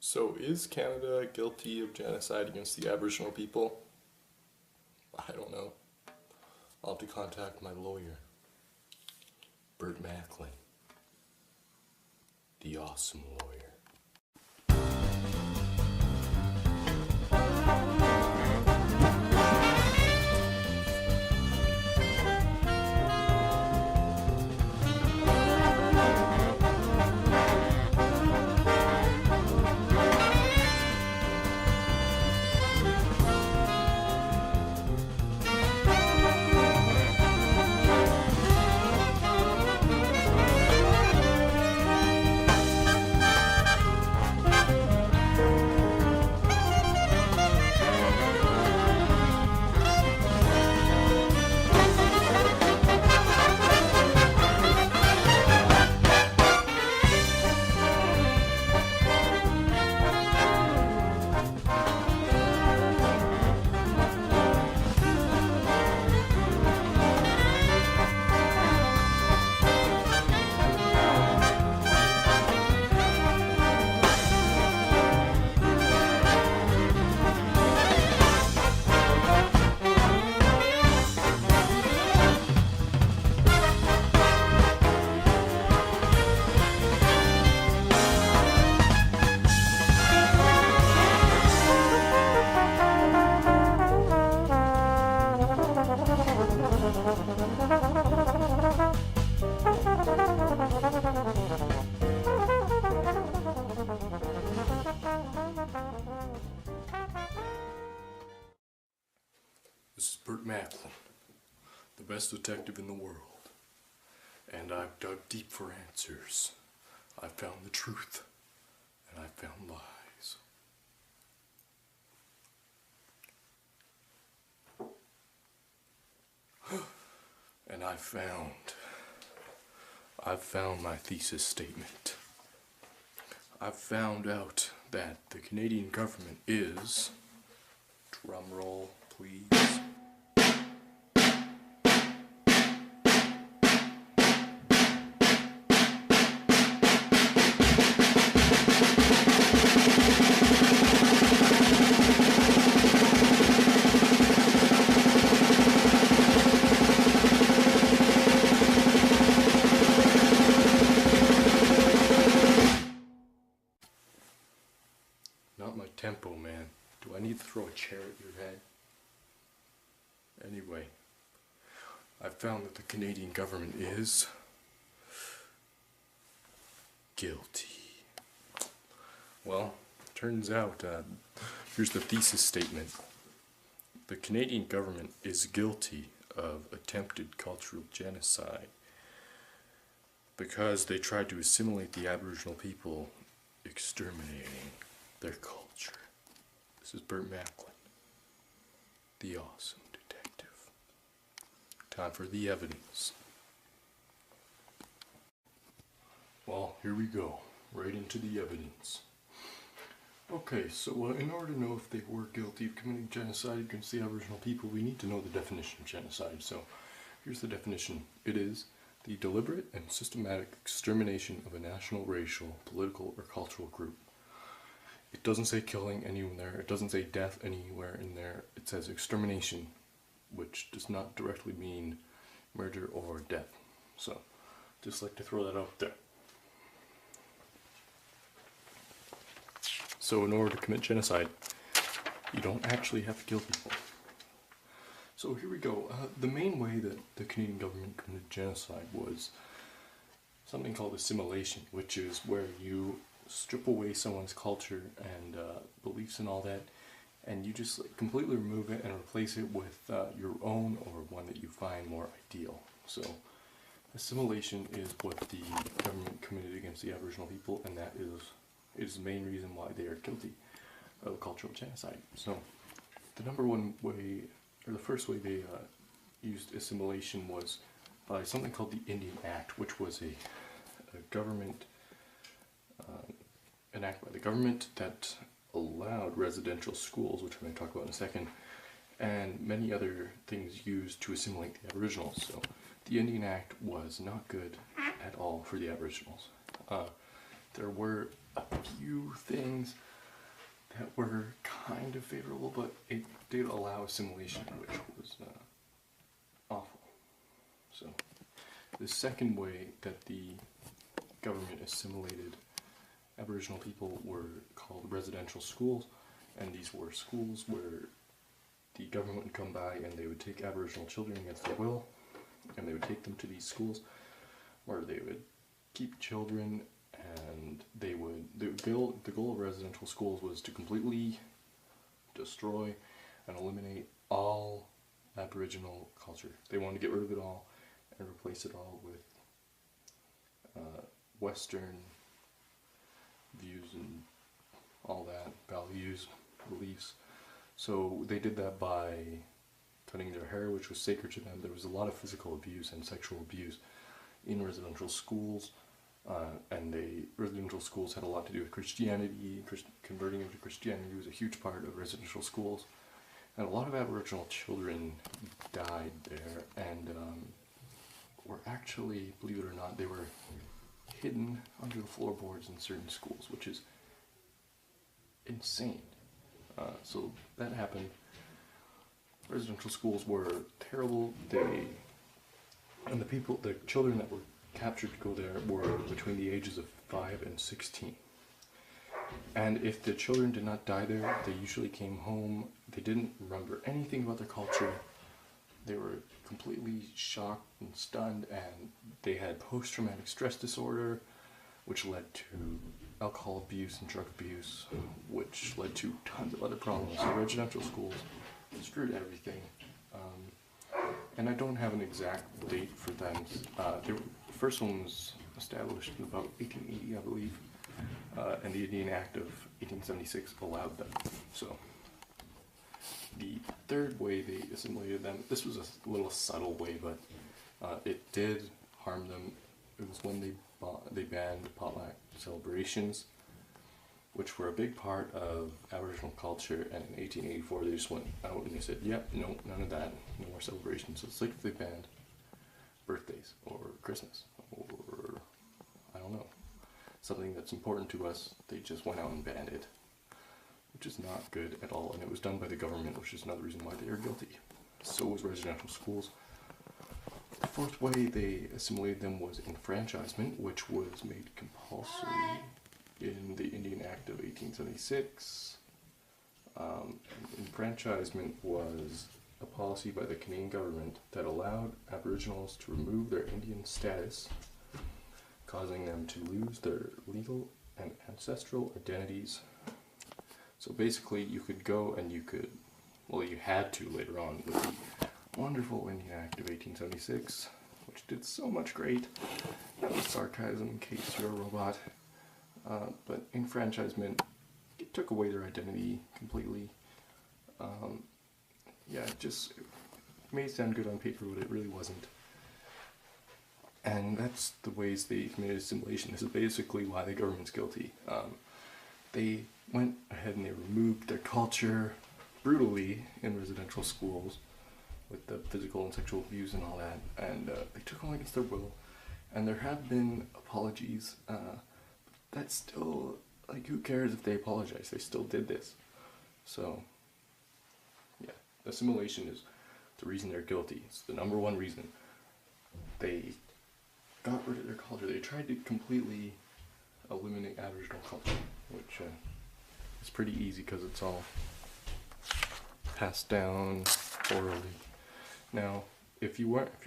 So is Canada guilty of genocide against the Aboriginal people? I don't know. I'll have to contact my lawyer, Burt Machlin, the awesome lawyer. This is Burt Machlin, the best detective in the world, and I've dug deep for answers. I've found the truth, and I've found lies. And I've found my thesis statement. I've found out that the Canadian government is, drumroll please, not my tempo, man. Do I need to throw a chair at your head? Anyway, I found that the Canadian government is guilty. Well, turns out, here's the thesis statement. The Canadian government is guilty of attempted cultural genocide because they tried to assimilate the Aboriginal people, exterminating their culture. This is Burt Machlin, the awesome detective. Time for the evidence. Well, here we go, right into the evidence. Okay, so in order to know if they were guilty of committing genocide against the Aboriginal people, we need to know the definition of genocide. So, here's the definition. It is the deliberate and systematic extermination of a national, racial, political, or cultural group. It doesn't say killing anywhere in there, it doesn't say death anywhere in there, it says extermination, which does not directly mean murder or death. So, just like to throw that out there. So in order to commit genocide, you don't actually have to kill people. So here we go. The main way that the Canadian government committed genocide was something called assimilation, which is where you strip away someone's culture and beliefs and all that, and you just completely remove it and replace it with your own or one that you find more ideal. So assimilation is what the government committed against the Aboriginal people, and that is the main reason why they are guilty of cultural genocide. So the number one way, or the first way they used assimilation was by something called the Indian Act, which was a government an act by the government that allowed residential schools, which I'm going to talk about in a second, and many other things used to assimilate the Aboriginals. So the Indian Act was not good at all for the Aboriginals. There were a few things that were kind of favorable, but it did allow assimilation, which was awful. So, the second way that the government assimilated Aboriginal people were called residential schools, and these were schools where the government would come by and they would take Aboriginal children against their will, and they would take them to these schools where they would keep children, and the goal of residential schools was to completely destroy and eliminate all Aboriginal culture. They wanted to get rid of it all and replace it all with Western views and all that, values, beliefs. So they did that by cutting their hair, which was sacred to them. There was a lot of physical abuse and sexual abuse in residential schools, and residential schools had a lot to do with Christianity. Converting them to Christianity was a huge part of residential schools, and a lot of Aboriginal children died there, and were actually, believe it or not, they were hidden under the floorboards in certain schools, which is insane. So that happened. Residential schools were terrible. The children that were captured to go there were between the ages of 5 and 16. And if the children did not die there, they usually came home. They didn't remember anything about their culture. They were completely shocked and stunned, and they had post-traumatic stress disorder, which led to alcohol abuse and drug abuse, which led to tons of other problems. So residential schools screwed everything. And I don't have an exact date for them. The first one was established in about 1880, I believe, and the Indian Act of 1876 allowed them. So the third way they assimilated them, this was a little subtle way, but it did harm them. It was when they banned potluck celebrations, which were a big part of Aboriginal culture, and in 1884 they just went out and they said, yep, no, none of that, no more celebrations. So it's like if they banned birthdays, or Christmas, or, I don't know, something that's important to us, they just went out and banned it, which is not good at all, and it was done by the government, which is another reason why they are guilty. So was residential schools. The fourth way they assimilated them was enfranchisement, which was made compulsory in the Indian Act of 1876. Enfranchisement was a policy by the Canadian government that allowed Aboriginals to remove their Indian status, causing them to lose their legal and ancestral identities. So basically you could go and you had to later on with the wonderful Indian Act of 1876, which did so much great. That was sarcasm in case you're a robot. But enfranchisement, it took away their identity completely. It may sound good on paper, but it really wasn't. And that's the ways they committed assimilation. This is basically why the government's guilty. They went ahead and they removed their culture brutally in residential schools with the physical and sexual abuse and all that, and they took them against their will. And there have been apologies. That's still, like, who cares if they apologize? They still did this. So, yeah, assimilation is the reason they're guilty. It's the number one reason. They got rid of their culture. They tried to completely eliminate Aboriginal culture, which is pretty easy because it's all passed down orally. Now, if you aren't